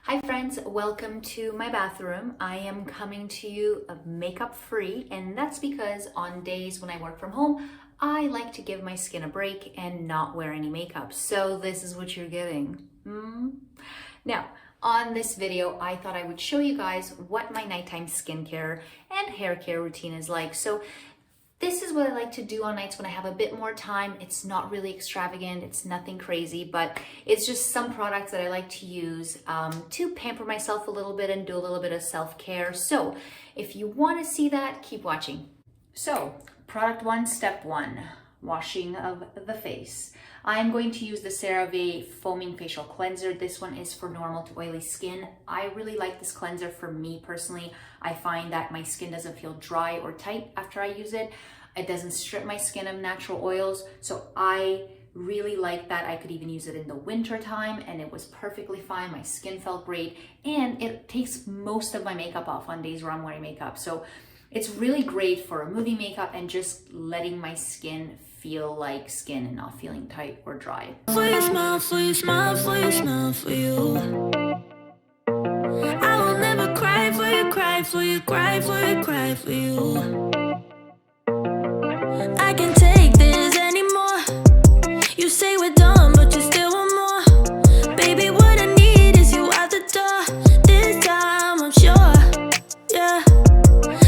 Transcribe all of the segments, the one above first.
Hi friends, welcome to my bathroom. I am coming to you makeup free, and that's because on days when I work from home, I like to give my skin a break and not wear any makeup. So this is what you're getting. Now, on this video, I thought I would show you guys what my nighttime skincare and hair care routine is like. So this is what I like to do on nights when I have a bit more time. It's not really extravagant, it's nothing crazy, but it's just some products that I like to use to pamper myself a little bit and do a little bit of self-care. So if you want to see that, keep watching. So product one, step one, washing of the face. I'm going to use the CeraVe Foaming Facial Cleanser. This one is for normal to oily skin. I really like this cleanser for me personally. I find that my skin doesn't feel dry or tight after I use it. It doesn't strip my skin of natural oils. So I really like that. I could even use it in the winter time and it was perfectly fine. My skin felt great and it takes most of my makeup off on days where I'm wearing makeup. So it's really great for removing makeup and just letting my skin feel like skin and not feeling tight or dry. For you, smile, for you, smile, for you, smile, for you. I will never cry for you, cry for you, cry for you, cry for you. I can't take this anymore. You say we're done, but you still want more. Baby, what I need is you out the door. This time I'm sure, yeah,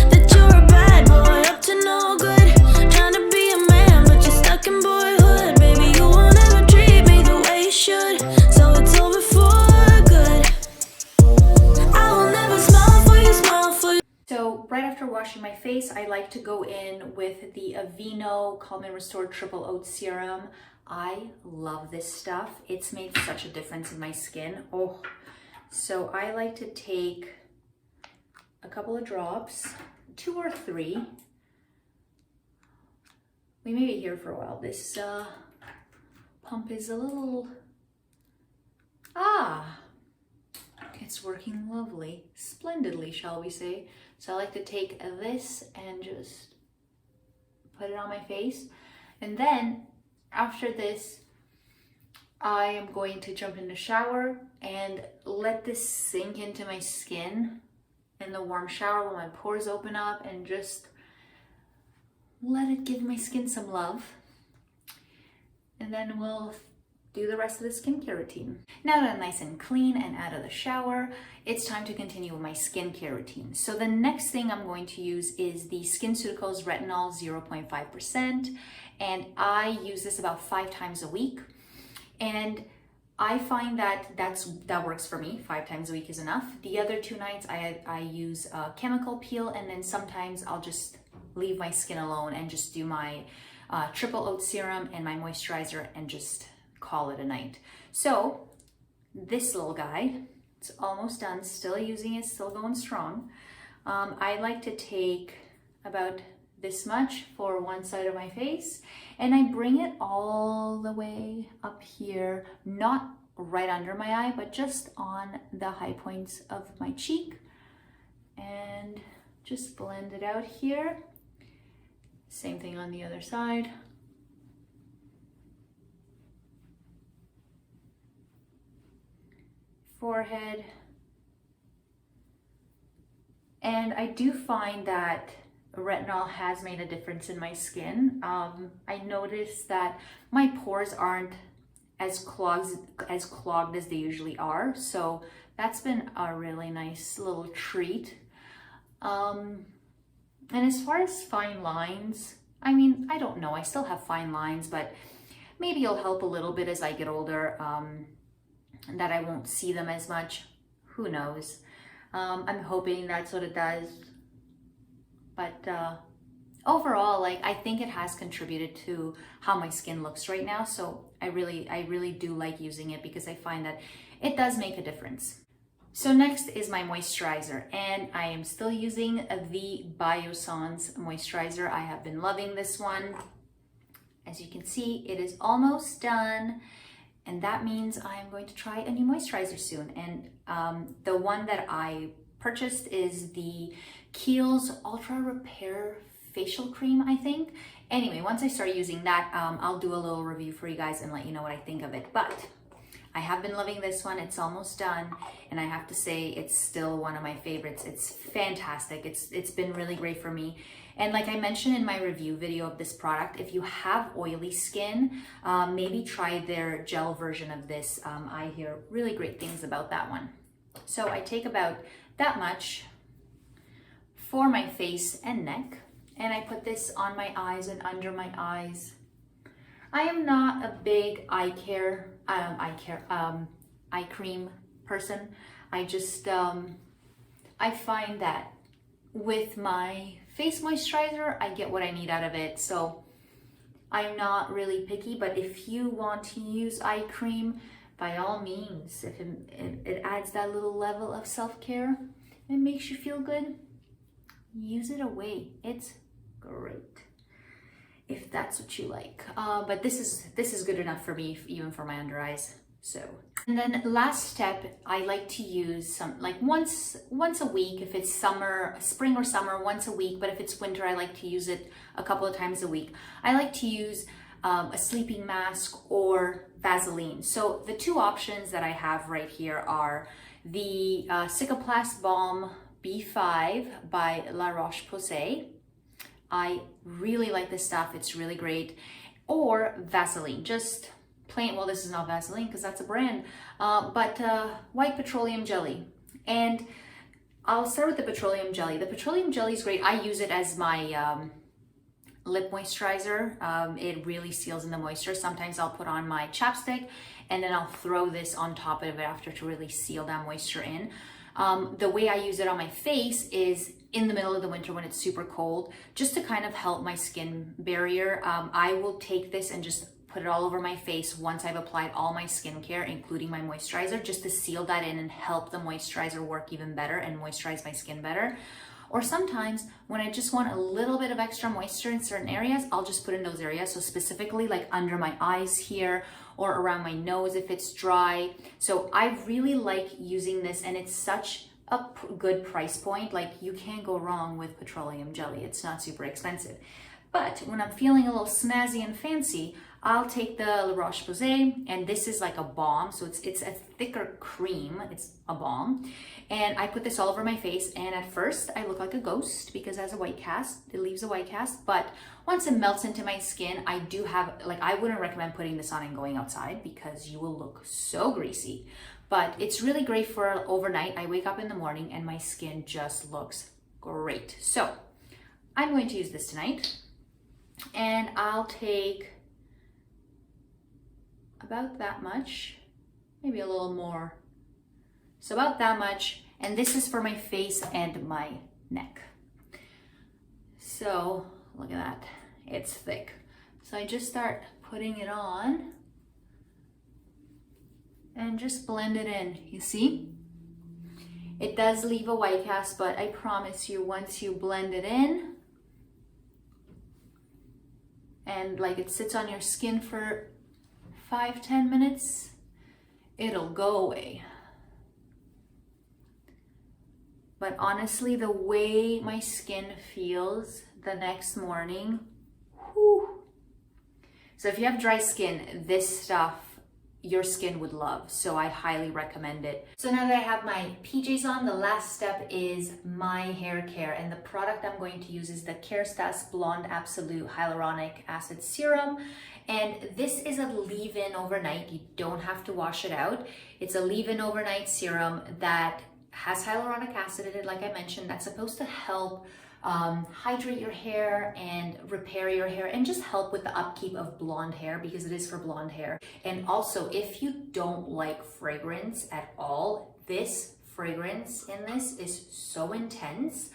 that you're a bad boy, up to no good. Trying to be a man, but you're stuck in boyhood. Baby, you won't ever treat me the way you should. So it's over for good. I will never smile for you, smile for you. So right after washing my face, I like to go in with the Aveeno Calm and Restore Triple Oat Serum. I love this stuff. It's made such a difference in my skin. Oh, so I like to take a couple of drops, 2 or 3. We may be here for a while. This pump is a little, it's working lovely, splendidly, shall we say. So I like to take this and just put it on my face. And then after this, I am going to jump in the shower and let this sink into my skin in the warm shower when my pores open up and just let it give my skin some love. And then we'll do the rest of the skincare routine. Now that I'm nice and clean and out of the shower, it's time to continue with my skincare routine. So the next thing I'm going to use is the SkinCeuticals Retinol 0.5%. And I use this about 5 times a week. And I find that that works for me. 5 times a week is enough. The other 2 nights I use a chemical peel, and then sometimes I'll just leave my skin alone and just do my triple oat serum and my moisturizer and just call it a night. So this little guy, it's almost done, still using it, still going strong. I like to take about this much for one side of my face, and I bring it all the way up here, not right under my eye, but just on the high points of my cheek, and just blend it out here. Same thing on the other side. Forehead. And I do find that retinol has made a difference in my skin. I noticed that my pores aren't as clogged as they usually are. So that's been a really nice little treat. And as far as fine lines, I mean, I don't know. I still have fine lines, but maybe it'll help a little bit as I get older. That I won't see them as much. Who knows? I'm hoping that's what it does. But overall, like, I think it has contributed to how my skin looks right now. So I really do like using it because I find that it does make a difference. So next is my moisturizer, and I am still using the Biossance moisturizer. I have been loving this one. As you can see, it is almost done. And that means I'm going to try a new moisturizer soon. And the one that I purchased is the Kiehl's Ultra Repair Facial Cream, I think. Anyway, once I start using that, I'll do a little review for you guys and let you know what I think of it. But I have been loving this one. It's almost done, and I have to say it's still one of my favorites. It's fantastic. It's been really great for me. And like I mentioned in my review video of this product, if you have oily skin, maybe try their gel version of this. I hear really great things about that one. So I take about that much for my face and neck, and I put this on my eyes and under my eyes. I am not a big eye cream person. I just, I find that with my face moisturizer, I get what I need out of it. So I'm not really picky, but if you want to use eye cream, by all means, if it adds that little level of self-care and makes you feel good, use it away. It's great if that's what you like. But this is good enough for me, even for my under eyes. So, and then last step, I like to use some, like once a week. If it's spring or summer, once a week. But if it's winter, I like to use it a couple of times a week. I like to use a sleeping mask or Vaseline. So the two options that I have right here are the Cicaplast Balm B5 by La Roche-Posay. I really like this stuff. It's really great. Or Vaseline, just plain, well, this is not Vaseline because that's a brand, but white petroleum jelly. And I'll start with the petroleum jelly. The petroleum jelly is great. I use it as my lip moisturizer. It really seals in the moisture. Sometimes I'll put on my chapstick and then I'll throw this on top of it after to really seal that moisture in. The way I use it on my face is in the middle of the winter when it's super cold, just to kind of help my skin barrier. I will take this and just put it all over my face once I've applied all my skincare, including my moisturizer, just to seal that in and help the moisturizer work even better and moisturize my skin better. Or sometimes when I just want a little bit of extra moisture in certain areas, I'll just put in those areas. So specifically like under my eyes here or around my nose if it's dry. So I really like using this, and it's such a good price point. Like, you can't go wrong with petroleum jelly. It's not super expensive. But when I'm feeling a little snazzy and fancy, I'll take the La Roche-Posay, and this is like a balm, so it's a thicker cream, it's a balm, and I put this all over my face, and at first I look like a ghost because it has a white cast, it leaves a white cast, but once it melts into my skin, I do have, like, I wouldn't recommend putting this on and going outside because you will look so greasy, but it's really great for overnight. I wake up in the morning and my skin just looks great. So I'm going to use this tonight, and I'll take about that much, maybe a little more. So about that much, and this is for my face and my neck. So look at that, it's thick. So I just start putting it on and just blend it in. You see? It does leave a white cast, but I promise you, once you blend it in, and like it sits on your skin for 5-10 minutes, it'll go away. But honestly, the way my skin feels the next morning, whew. So if you have dry skin, this stuff your skin would love, so I highly recommend it. So now that I have my PJs on, the last step is my hair care, and the product I'm going to use is the Kerastase Blonde Absolute Hyaluronic Acid Serum, and this is a leave-in overnight. You don't have to wash it out. It's a leave-in overnight serum that has hyaluronic acid in it, like I mentioned, that's supposed to help hydrate your hair and repair your hair and just help with the upkeep of blonde hair, because it is for blonde hair. And also, if you don't like fragrance at all, this fragrance in this is so intense.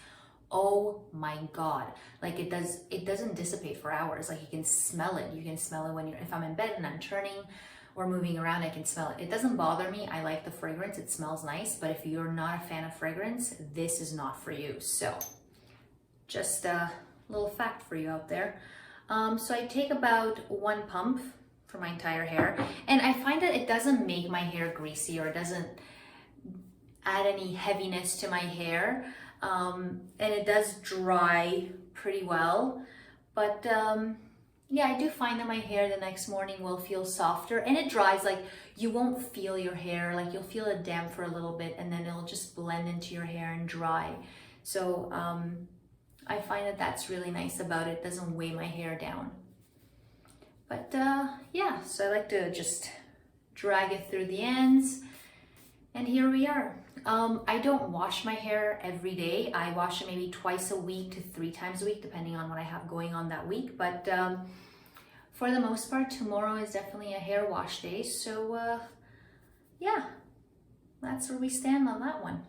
Oh my God, like it doesn't dissipate for hours. Like you can smell it. You can smell it when if I'm in bed and I'm turning or moving around, I can smell it. It doesn't bother me. I like the fragrance. It smells nice. But if you're not a fan of fragrance, this is not for you. So just a little fact for you out there. So I take about 1 pump for my entire hair, and I find that it doesn't make my hair greasy, or it doesn't add any heaviness to my hair, and it does dry pretty well. But yeah, I do find that my hair the next morning will feel softer, and it dries. Like, you won't feel your hair, like you'll feel it damp for a little bit and then it'll just blend into your hair and dry. So I find that that's really nice about it. It doesn't weigh my hair down. But yeah, so I like to just drag it through the ends, and here we are. I don't wash my hair every day. I wash it maybe twice a week to 3 times a week, depending on what I have going on that week. But for the most part, tomorrow is definitely a hair wash day. So yeah, that's where we stand on that one.